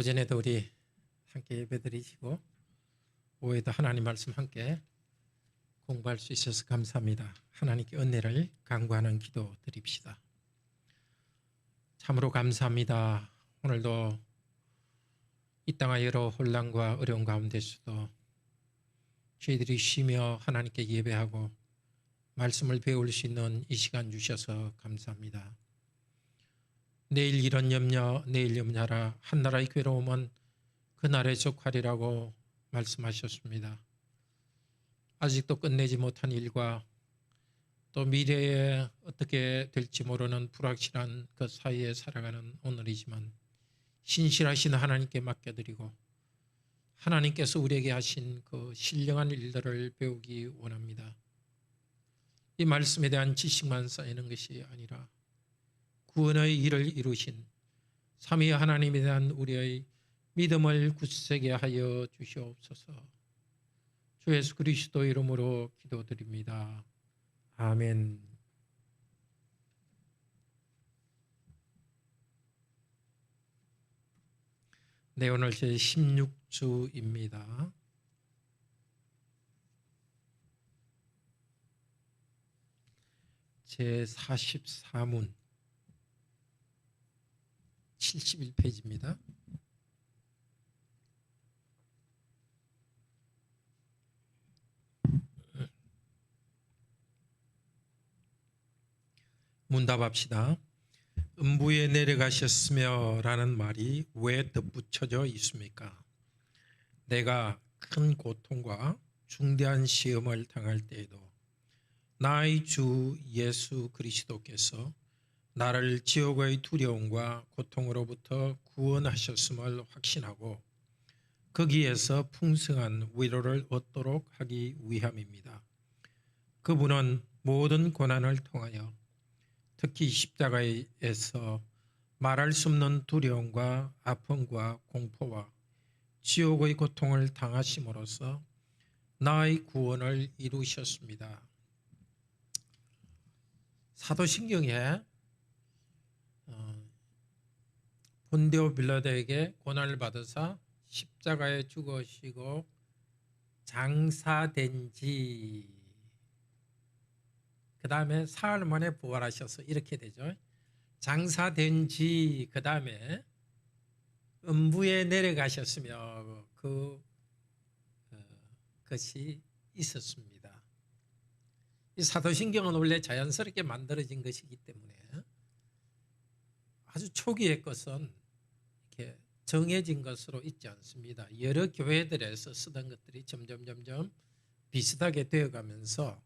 오전에도 우리 함께 예배드리시고 오후에도 하나님 말씀 함께 공부할 수 있어서 감사합니다. 하나님께 은혜를 간구하는 기도 드립시다. 참으로 감사합니다. 오늘도 이 땅의 여러 혼란과 어려운 가운데서도 저희들이 쉬며 하나님께 예배하고 말씀을 배울 수 있는 이 시간 주셔서 감사합니다. 내일 이런 염려 내일 염려하라. 한나라의 괴로움은 그날에 족하리라고 말씀하셨습니다. 아직도 끝내지 못한 일과 또 미래에 어떻게 될지 모르는 불확실한 그 사이에 살아가는 오늘이지만 신실하신 하나님께 맡겨드리고 하나님께서 우리에게 하신 그 신령한 일들을 배우기 원합니다. 이 말씀에 대한 지식만 쌓이는 것이 아니라 구원의 일을 이루신 삼위 하나님에 대한 우리의 믿음을 굳세게 하여 주시옵소서. 주 예수 그리스도 이름으로 기도드립니다. 아멘. 네, 오늘 제 16주입니다. 제 44문 71페이지입니다. 문답합시다. 음부에 내려가셨으며 라는 말이 왜 덧붙여져 있습니까? 내가 큰 고통과 중대한 시험을 당할 때에도 나의 주 예수 그리스도께서 나를 지옥의 두려움과 고통으로부터 구원하셨음을 확신하고 거기에서 풍성한 위로를 얻도록 하기 위함입니다. 그분은 모든 고난을 통하여 특히 십자가에서 말할 수 없는 두려움과 아픔과 공포와 지옥의 고통을 당하심으로써 나의 구원을 이루셨습니다. 사도신경에 본디오 빌라도에게 고난을 받으사 십자가에 죽으시고 장사된 지 그 다음에 사흘 만에 부활하셔서 이렇게 되죠. 장사된 지 그 다음에 음부에 내려가셨으며 그것이 있었습니다. 이 사도신경은 원래 자연스럽게 만들어진 것이기 때문에 아주 초기의 것은 이렇게 정해진 것으로 있지 않습니다. 여러 교회들에서 쓰던 것들이 점점 비슷하게 되어가면서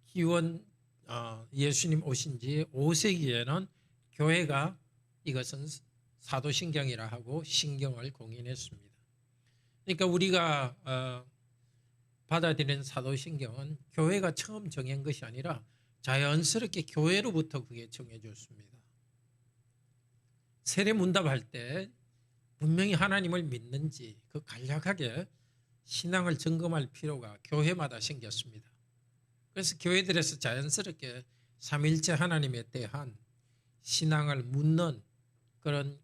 기원 예수님 오신 지 5세기에는 교회가 이것은 사도신경이라 하고 신경을 공인했습니다. 그러니까 우리가 받아들이는 사도신경은 교회가 처음 정한 것이 아니라 자연스럽게 교회로부터 그게 정해졌습니다. 세례문답할 때 분명히 하나님을 믿는지 그 간략하게 신앙을 점검할 필요가 교회마다 생겼습니다. 그래서 교회들에서 자연스럽게 삼위일체 하나님에 대한 신앙을 묻는 그런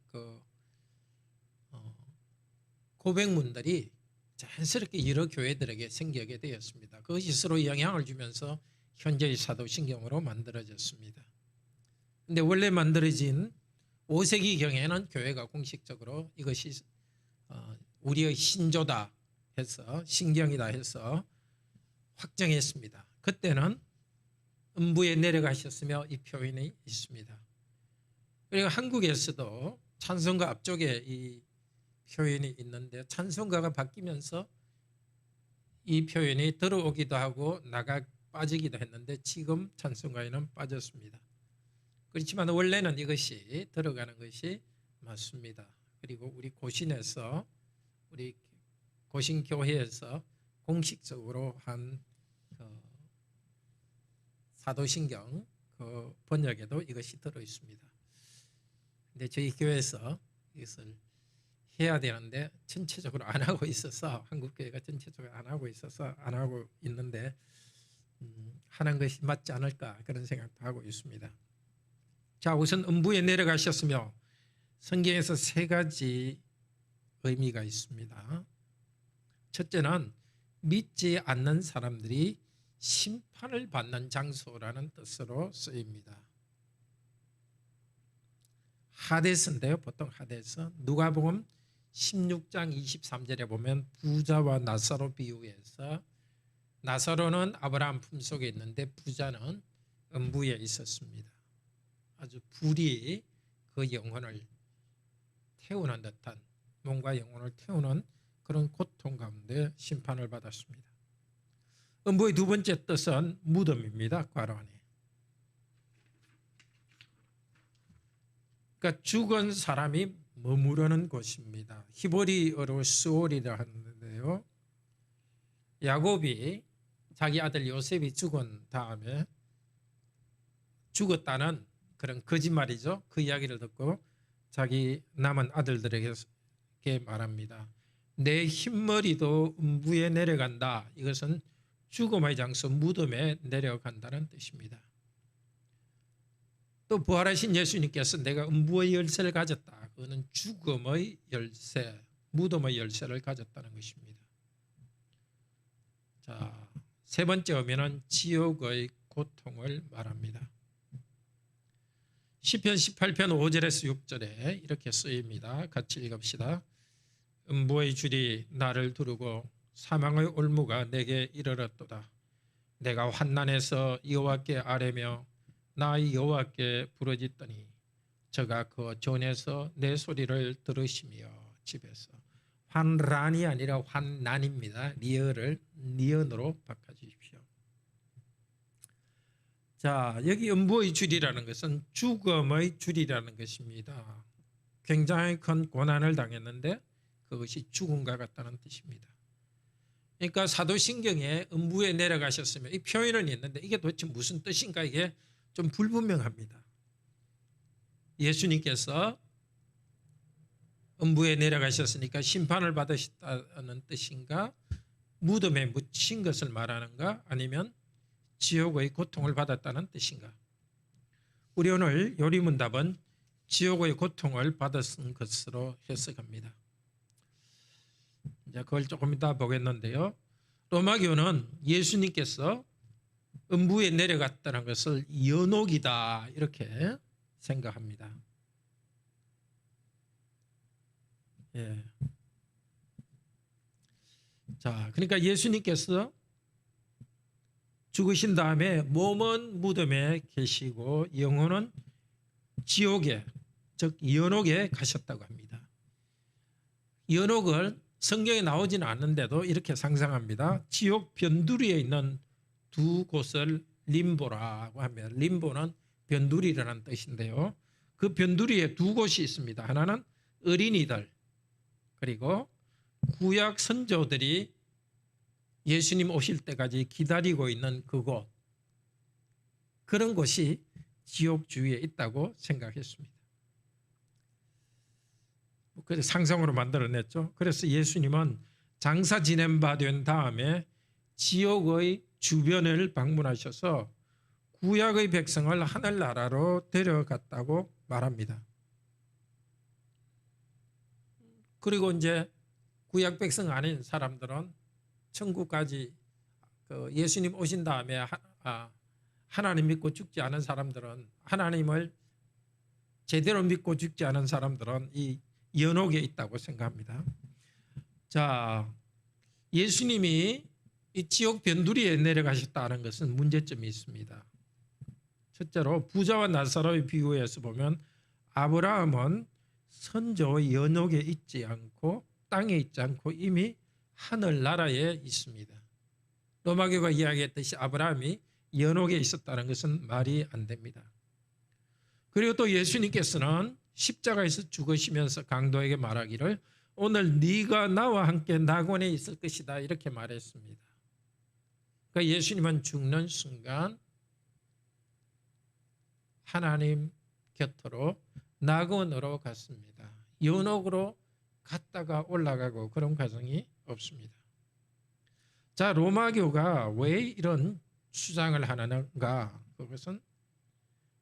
고백문들이 자연스럽게 여러 교회들에게 생기게 되었습니다. 그것이 서로 영향을 주면서 현재의 사도신경으로 만들어졌습니다. 그런데 원래 만들어진 5세기경에는 교회가 공식적으로 이것이 우리의 신조다 해서 신경이다 해서 확정했습니다. 그때는 음부에 내려가셨으며 이 표현이 있습니다. 그리고 한국에서도 찬송가 앞쪽에 이 표현이 있는데 찬송가가 바뀌면서 이 표현이 들어오기도 하고 빠지기도 했는데 지금 찬송가에는 빠졌습니다. 그렇지만 원래는 이것이 들어가는 것이 맞습니다. 그리고 우리 고신에서 우리 고신교회에서 공식적으로 한 사도신경 그 번역에도 이것이 들어 있습니다. 근데 저희 교회에서 이것을 해야 되는데 전체적으로 안 하고 있어서 한국교회가 전체적으로 안 하고 있어서 안 하고 있는데 하는 것이 맞지 않을까 그런 생각도 하고 있습니다. 자, 우선 음부에 내려가셨으며 성경에서 세 가지 의미가 있습니다. 첫째는 믿지 않는 사람들이 심판을 받는 장소라는 뜻으로 쓰입니다. 하데스인데요. 보통 하데스. 누가복음 16장 23절에 보면 부자와 나사로 비유해서 나사로는 아브라함 품속에 있는데 부자는 음부에 있었습니다. 아주 불이 그 영혼을 태우는 듯한, 몸과 영혼을 태우는 그런 고통 가운데 심판을 받았습니다. 음부의 두 번째 뜻은 무덤입니다. 괄호 안에. 그러니까 죽은 사람이 머무르는 곳입니다. 히브리어로 스올이라 하는데요. 야곱이 자기 아들 요셉이 죽은 다음에 죽었다는 그런 거짓말이죠. 그 이야기를 듣고 자기 남은 아들들에게 말합니다. 내 흰머리도 음부에 내려간다. 이것은 죽음의 장소 무덤에 내려간다는 뜻입니다. 또 부활하신 예수님께서 내가 음부의 열쇠를 가졌다. 그거는 죽음의 열쇠, 무덤의 열쇠를 가졌다는 것입니다. 자, 세 번째 의미는 지옥의 고통을 말합니다. 시편 18편 5절에서 6절에 이렇게 쓰입니다. 같이 읽읍시다. 음부의 줄이 나를 두르고 사망의 올무가 내게 이르렀도다. 내가 환난에서 여호와께 아뢰며 나 여호와께 부르짖더니 저가 그 존에서 내 소리를 들으시며 집에서. 환란이 아니라 환난입니다. 리얼을 니언으로 바꿔주십시오. 자, 여기 음부의 줄이라는 것은 죽음의 줄이라는 것입니다. 굉장히 큰 고난을 당했는데 그것이 죽음과 같다는 뜻입니다. 그러니까 사도신경에 음부에 내려가셨으면 이 표현은 있는데 이게 도대체 무슨 뜻인가 이게 좀 불분명합니다. 예수님께서 음부에 내려가셨으니까 심판을 받으셨다는 뜻인가, 무덤에 묻힌 것을 말하는가, 아니면 지옥의 고통을 받았다는 뜻인가. 우리 오늘 요리문답은 지옥의 고통을 받았은 것으로 해석합니다. 이제 그걸 조금 이따 보겠는데요. 로마교는 예수님께서 음부에 내려갔다는 것을 연옥이다 이렇게 생각합니다. 예. 자, 그러니까 예수님께서 죽으신 다음에 몸은 무덤에 계시고 영혼은 지옥에, 즉 연옥에 가셨다고 합니다. 연옥을 성경에 나오지는 않는데도 이렇게 상상합니다. 지옥 변두리에 있는 두 곳을 림보라고 하면, 림보는 변두리라는 뜻인데요. 그 변두리에 두 곳이 있습니다. 하나는 어린이들, 그리고 구약 선조들이 예수님 오실 때까지 기다리고 있는 그곳, 그런 곳이 지옥 주위에 있다고 생각했습니다. 그래서 상상으로 만들어냈죠. 그래서 예수님은 장사 지낸 바 된 다음에 지옥의 주변을 방문하셔서 구약의 백성을 하늘나라로 데려갔다고 말합니다. 그리고 이제 구약 백성 아닌 사람들은 천국까지, 예수님 오신 다음에 하나님 믿고 죽지 않은 사람들은, 하나님을 제대로 믿고 죽지 않은 사람들은 이 연옥에 있다고 생각합니다. 자, 예수님이 이 지옥 변두리에 내려가셨다는 것은 문제점이 있습니다. 첫째로 부자와 나사로의 비유에서 보면 아브라함은 선조의 연옥에 있지 않고 땅에 있지 않고 이미 하늘나라에 있습니다. 로마교가 이야기했듯이 아브라함이 연옥에 있었다는 것은 말이 안 됩니다. 그리고 또 예수님께서는 십자가에서 죽으시면서 강도에게 말하기를 오늘 네가 나와 함께 낙원에 있을 것이다 이렇게 말했습니다. 그러니까 예수님은 죽는 순간 하나님 곁으로 낙원으로 갔습니다. 연옥으로 갔다가 올라가고 그런 과정이 없습니다. 자, 로마교가 왜 이런 주장을 하는가? 그것은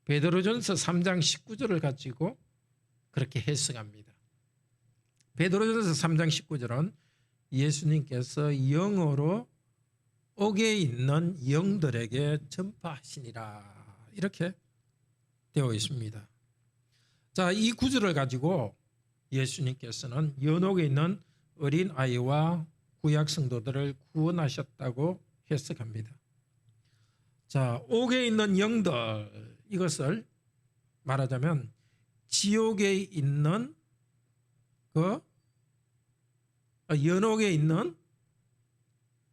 베드로전서 3장 19절을 가지고 그렇게 해석합니다. 베드로전서 3장 19절은 예수님께서 영으로 옥에 있는 영들에게 전파하시니라 이렇게 되어 있습니다. 자, 이 구절을 가지고 예수님께서는 연옥에 있는 어린 아이와 구약 성도들을 구원하셨다고 해석합니다. 자, 옥에 있는 영들, 이것을 말하자면 지옥에 있는 연옥에 있는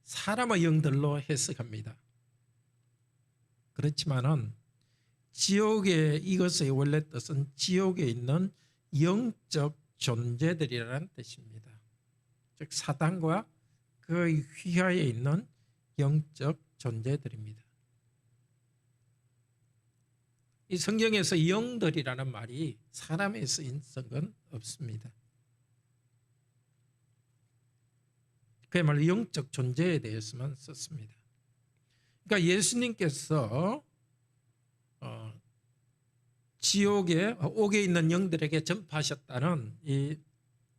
사람의 영들로 해석합니다. 그렇지만은 지옥의 이것의 원래 뜻은 지옥에 있는 영적 존재들이라는 뜻입니다. 즉 사단과 그 휘하에 있는 영적 존재들입니다. 이 성경에서 영들이라는 말이 사람에 쓰인 적은 없습니다. 그야말로 영적 존재에 대해서만 썼습니다. 그러니까 예수님께서 지옥에 옥에 있는 영들에게 전파하셨다는 이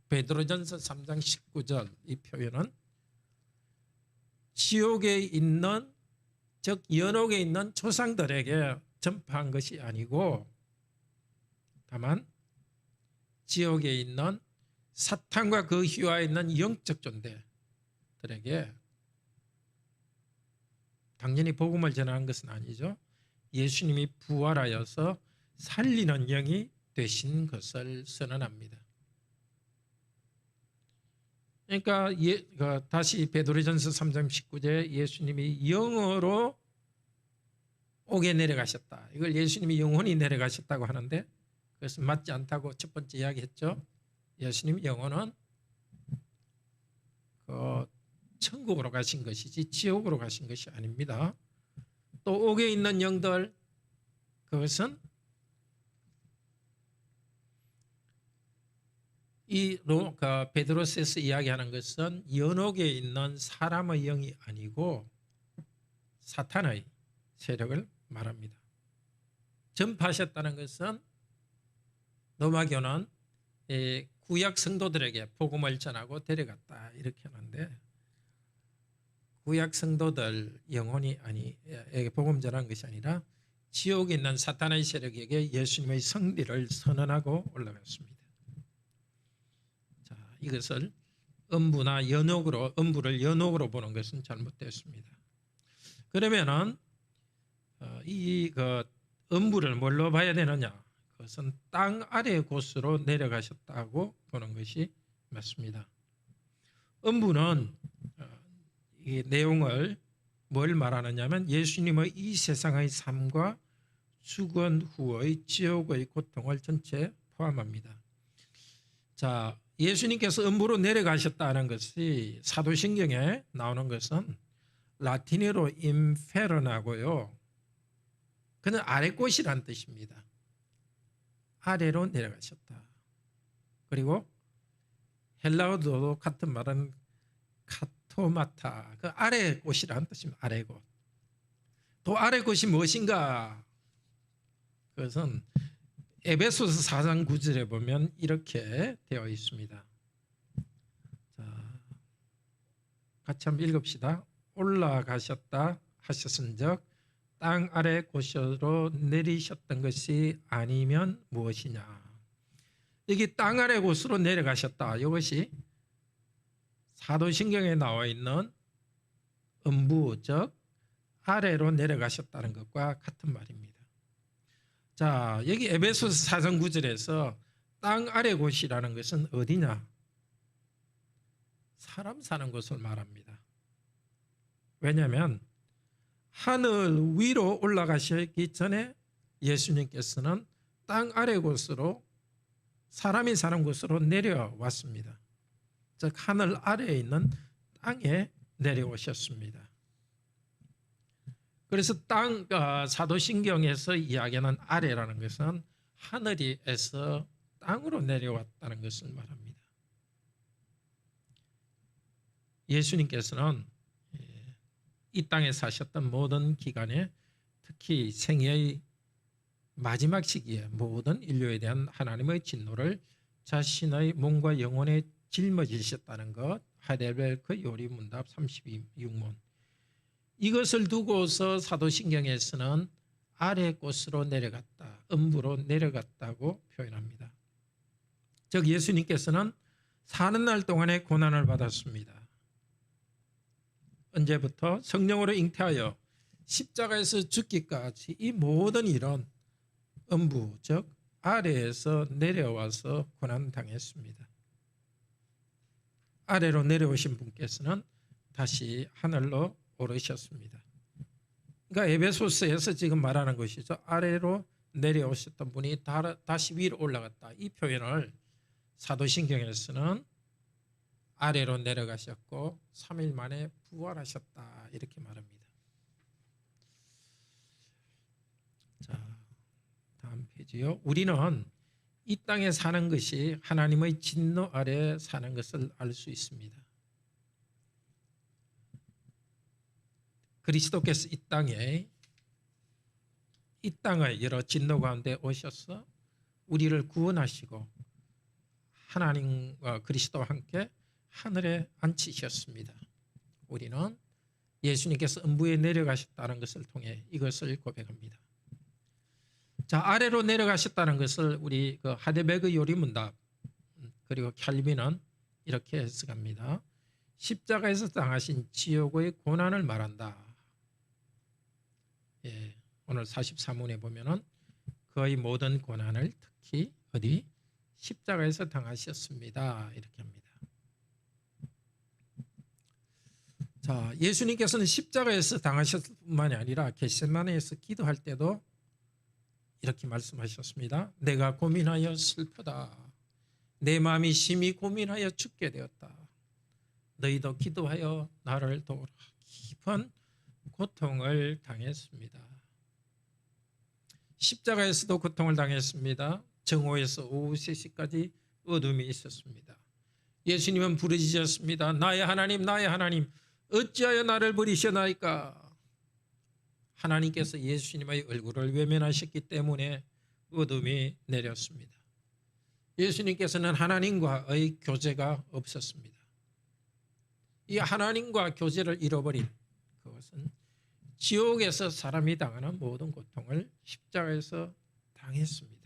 베드로전서 3장 19절 이 표현은 지옥에 있는 즉 연옥에 있는 조상들에게 전파한 것이 아니고 다만 지옥에 있는 사탄과 그 휘하에 있는 영적 존재들에게 당연히 복음을 전하는 것은 아니죠. 예수님이 부활하여서 살리는 영이 되신 것을 선언합니다. 그러니까 다시 베드로전서 3장 19절에 예수님이 영으로 옥에 내려가셨다. 이걸 예수님이 영혼이 내려가셨다고 하는데 그것은 맞지 않다고 첫 번째 이야기했죠. 예수님 영혼은 천국으로 가신 것이지 지옥으로 가신 것이 아닙니다. 또 옥에 있는 영들 그것은 베드로서에서 이야기하는 것은 연옥에 있는 사람의 영이 아니고 사탄의 세력을 말합니다. 전파하셨다는 것은 로마교는 구약 성도들에게 복음을 전하고 데려갔다 이렇게 하는데 구약 성도들 영혼이 복음 전한 것이 아니라 지옥에 있는 사탄의 세력에게 예수님의 승리를 선언하고 올라갔습니다. 자, 이것을 음부를 연옥으로 보는 것은 잘못됐습니다. 그러면은 이 음부를 뭘로 봐야 되느냐? 그것은 땅 아래 곳으로 내려가셨다고 보는 것이 맞습니다. 음부는 이 내용을 뭘 말하느냐면 예수님의 이 세상의 삶과 죽은 후의 지옥의 고통을 전체 포함합니다. 자, 예수님께서 음부로 내려가셨다는 것이 사도신경에 나오는 것은 라틴어로 인페르나고요. 그는 아래곳이란 뜻입니다. 아래로 내려가셨다. 그리고 헬라어도 같은 말은 카토마타, 그 아래 곳이라는 뜻입니다. 아래 곳. 또 아래 곳이 무엇인가? 그것은 에베소서 4장 9절에 보면 이렇게 되어 있습니다. 자, 같이 한번 읽읍시다. 올라가셨다 하셨은즉 땅 아래 곳으로 내리셨던 것이 아니면 무엇이냐? 여기 땅 아래 곳으로 내려가셨다. 이것이 사도신경에 나와 있는 음부 즉 아래로 내려가셨다는 것과 같은 말입니다. 자, 여기 에베소서 4장 9절에서 땅 아래 곳이라는 것은 어디냐? 사람 사는 곳을 말합니다. 왜냐하면 하늘 위로 올라가시기 전에 예수님께서는 땅 아래 곳으로 사람이 사는 곳으로 내려왔습니다. 즉 하늘 아래에 있는 땅에 내려오셨습니다. 그래서 사도신경에서 이야기하는 아래라는 것은 하늘에서 땅으로 내려왔다는 것을 말합니다. 예수님께서는 이 땅에 사셨던 모든 기간에 특히 생애의 마지막 시기에 모든 인류에 대한 하나님의 진노를 자신의 몸과 영혼에 짊어지셨다는 것, 하이델베르크 요리문답 36문. 이것을 두고서 사도신경에서는 아래 곳으로 내려갔다, 음부로 내려갔다고 표현합니다. 즉 예수님께서는 사는 날 동안에 고난을 받았습니다. 언제부터? 성령으로 잉태하여 십자가에서 죽기까지 이 모든 일은 음부, 즉 아래에서 내려와서 고난당했습니다. 아래로 내려오신 분께서는 다시 하늘로 오르셨습니다. 그러니까 에베소서에서 지금 말하는 것이죠. 아래로 내려오셨던 분이 다시 위로 올라갔다. 이 표현을 사도신경에서는 아래로 내려가셨고 3일 만에 부활하셨다 이렇게 말합니다. 자, 다음 페이지요. 우리는 이 땅에 사는 것이 하나님의 진노 아래 사는 것을 알 수 있습니다. 그리스도께서 이 땅의 여러 진노 가운데 오셔서 우리를 구원하시고 하나님과 그리스도와 함께 하늘에 앉히셨습니다. 우리는 예수님께서 음부에 내려가셨다는 것을 통해 이것을 고백합니다. 자, 아래로 내려가셨다는 것을 우리 하데베그 요리문답 그리고 캘빈은 이렇게 해석합니다. 십자가에서 당하신 지옥의 고난을 말한다. 예, 오늘 44문에 보면은 그의 모든 고난을 특히 어디 십자가에서 당하셨습니다. 이렇게 합니다. 자, 예수님께서는 십자가에서 당하셨을 뿐만이 아니라 겟세마네에서 기도할 때도 이렇게 말씀하셨습니다. 내가 고민하여 슬프다. 내 마음이 심히 고민하여 죽게 되었다. 너희도 기도하여 나를 도우라. 깊은 고통을 당했습니다. 십자가에서도 고통을 당했습니다. 정오에서 오후 3시까지 어둠이 있었습니다. 예수님은 부르짖었습니다. 나의 하나님, 나의 하나님, 어찌하여 나를 버리셨나이까? 하나님께서 예수님의 얼굴을 외면하셨기 때문에 어둠이 내렸습니다. 예수님께서는 하나님과의 교제가 없었습니다. 이 하나님과 교제를 잃어버린 그것은 지옥에서 사람이 당하는 모든 고통을 십자가에서 당했습니다.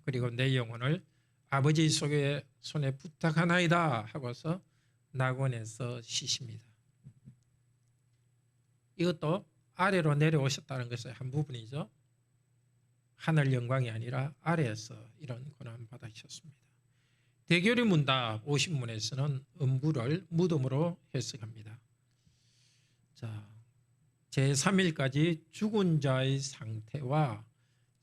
그리고 내 영혼을 아버지 손에 부탁하나이다 하고서 낙원에서 쉬십니다. 이것도 아래로 내려오셨다는 것의 한 부분이죠. 하늘 영광이 아니라 아래에서 이런 고난 받으셨습니다. 대교리 문답 50문에서는 음부를 무덤으로 해석합니다. 자, 제3일까지 죽은 자의 상태와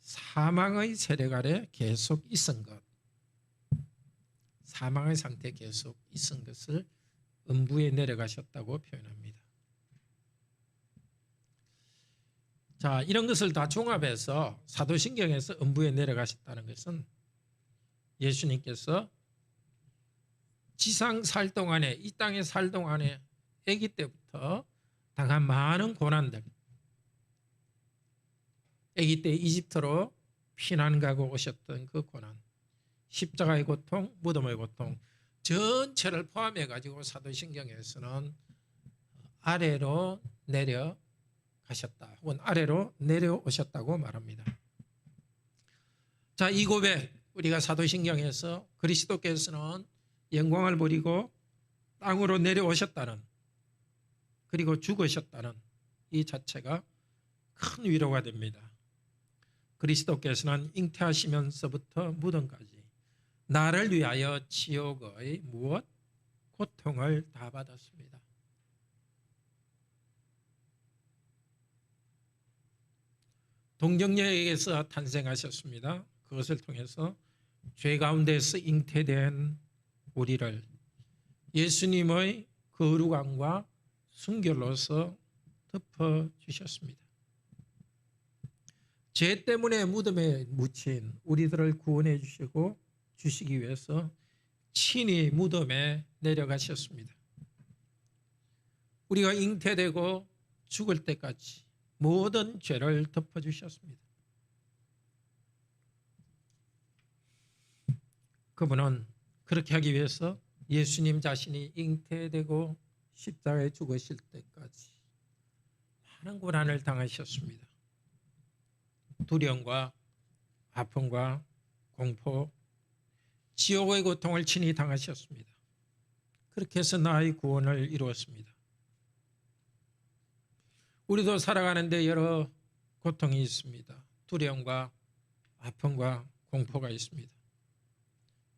사망의 세력 아래 계속 있은 것, 사망의 상태에 계속 있은 것을 음부에 내려가셨다고 표현합니다. 자, 이런 것을 다 종합해서 사도신경에서 음부에 내려가셨다는 것은 예수님께서 지상 살 동안에, 이 땅에 살 동안에 아기 때부터 당한 많은 고난들, 아기 때 이집트로 피난 가고 오셨던 그 고난, 십자가의 고통, 무덤의 고통 전체를 포함해 가지고 사도신경에서는 아래로 내려가셨다 혹은 아래로 내려오셨다고 말합니다. 자, 이 고백 우리가 사도신경에서 그리스도께서는 영광을 버리고 땅으로 내려오셨다는, 그리고 죽으셨다는 이 자체가 큰 위로가 됩니다. 그리스도께서는 잉태하시면서부터 무덤까지 나를 위하여 지옥의 무엇? 고통을 다 받았습니다. 동정녀에게서 탄생하셨습니다. 그것을 통해서 죄 가운데서 잉태된 우리를 예수님의 거룩함과 순결로서 덮어주셨습니다. 죄 때문에 무덤에 묻힌 우리들을 구원해 주시고 주시기 위해서 친히 무덤에 내려가셨습니다. 우리가 잉태되고 죽을 때까지 모든 죄를 덮어주셨습니다. 그분은 그렇게 하기 위해서 예수님 자신이 잉태되고 십자가에 죽으실 때까지 많은 고난을 당하셨습니다. 두려움과 아픔과 공포, 지옥의 고통을 친히 당하셨습니다. 그렇게 해서 나의 구원을 이루었습니다. 우리도 살아가는데 여러 고통이 있습니다. 두려움과 아픔과 공포가 있습니다.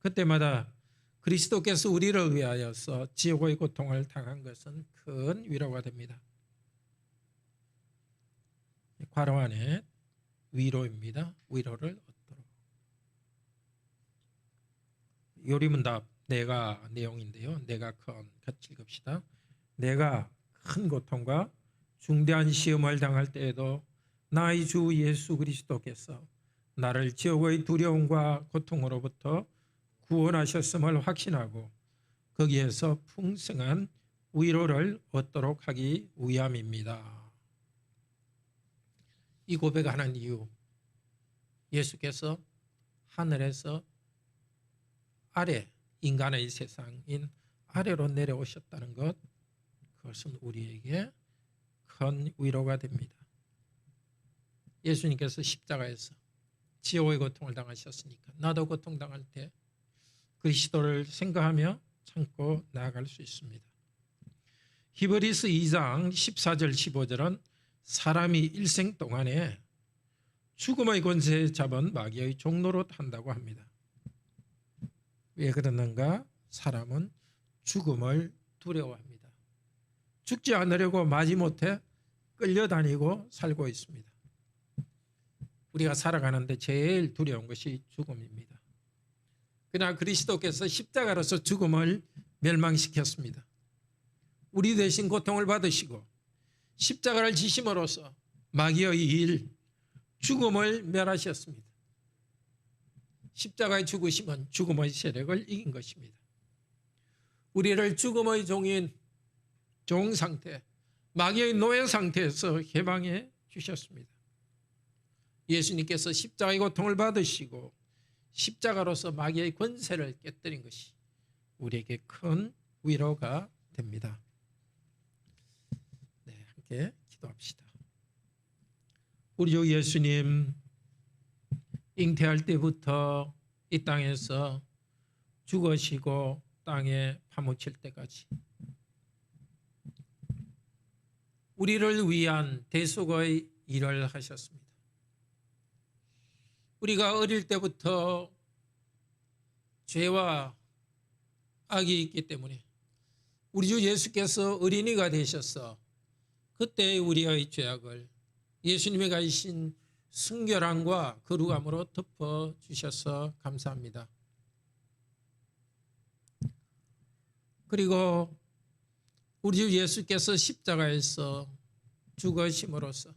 그때마다 그리스도께서 우리를 위하여서 지옥의 고통을 당한 것은 큰 위로가 됩니다. 괄호 안에 위로입니다. 위로를 얻도록. 요리문답 내가 내용인데요. 내가 같이 읽읍시다. 내가 큰 고통과 중대한 시험을 당할 때에도 나의 주 예수 그리스도께서 나를 지옥의 두려움과 고통으로부터 구원하셨음을 확신하고 거기에서 풍성한 위로를 얻도록 하기 위함입니다. 이 고백하는 이유, 예수께서 하늘에서 아래, 인간의 세상인 아래로 내려오셨다는 것, 그것은 우리에게 큰 위로가 됩니다. 예수님께서 십자가에서 지옥의 고통을 당하셨으니까 나도 고통당할 때 그리스도를 생각하며 참고 나아갈 수 있습니다. 히브리서 2장 14절 15절은 사람이 일생 동안에 죽음의 권세에 잡은 마귀의 종노릇 한다고 합니다. 왜 그러는가? 사람은 죽음을 두려워합니다. 죽지 않으려고 마지못해 끌려다니고 살고 있습니다. 우리가 살아가는데 제일 두려운 것이 죽음입니다. 그러나 그리스도께서 십자가로서 죽음을 멸망시켰습니다. 우리 대신 고통을 받으시고 십자가를 지심으로써 마귀의 일, 죽음을 멸하셨습니다. 십자가의 죽으심은 죽음의 세력을 이긴 것입니다. 우리를 죽음의 종인 종 상태, 마귀의 노예 상태에서 해방해 주셨습니다. 예수님께서 십자가의 고통을 받으시고 십자가로서 마귀의 권세를 깨뜨린 것이 우리에게 큰 위로가 됩니다. 네, 함께 기도합시다. 우리 주 예수님, 잉태할 때부터 이 땅에서 죽으시고 땅에 파묻힐 때까지 우리를 위한 대속의 일을 하셨습니다. 우리가 어릴 때부터 죄와 악이 있기 때문에 우리 주 예수께서 어린이가 되셔서 그때의 우리의 죄악을 예수님이 가지신 순결함과 거룩함으로 덮어주셔서 감사합니다. 그리고 우리 주 예수께서 십자가에서 죽으심으로써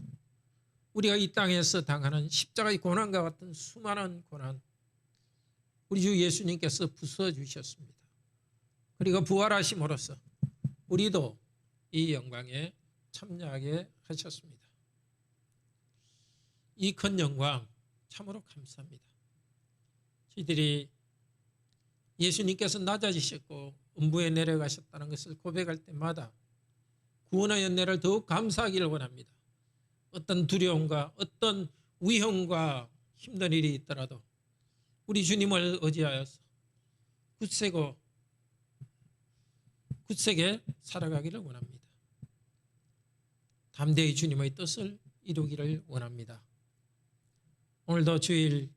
우리가 이 땅에서 당하는 십자가의 고난과 같은 수많은 고난, 우리 주 예수님께서 부숴주셨습니다. 그리고 부활하심으로써 우리도 이 영광에 참여하게 하셨습니다. 이 큰 영광 참으로 감사합니다. 저희들이 예수님께서 낮아지셨고 음부에 내려가셨다는 것을 고백할 때마다 구원의 은혜를 더욱 감사하기를 원합니다. 어떤 두려움과 어떤 위험과 힘든 일이 있더라도 우리 주님을 의지하여서 굳세게 살아가기를 원합니다. 담대히 주님의 뜻을 이루기를 원합니다. 오늘도 주일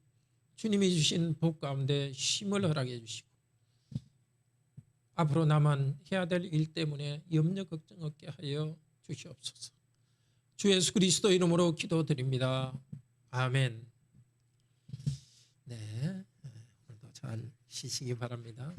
주님이 주신 복 가운데 쉼을 허락해 주시고 앞으로 남은 해야 될 일 때문에 염려 걱정 없게 하여 주시옵소서. 주 예수 그리스도 이름으로 기도드립니다. 아멘. 네, 오늘도 잘 쉬시기 바랍니다.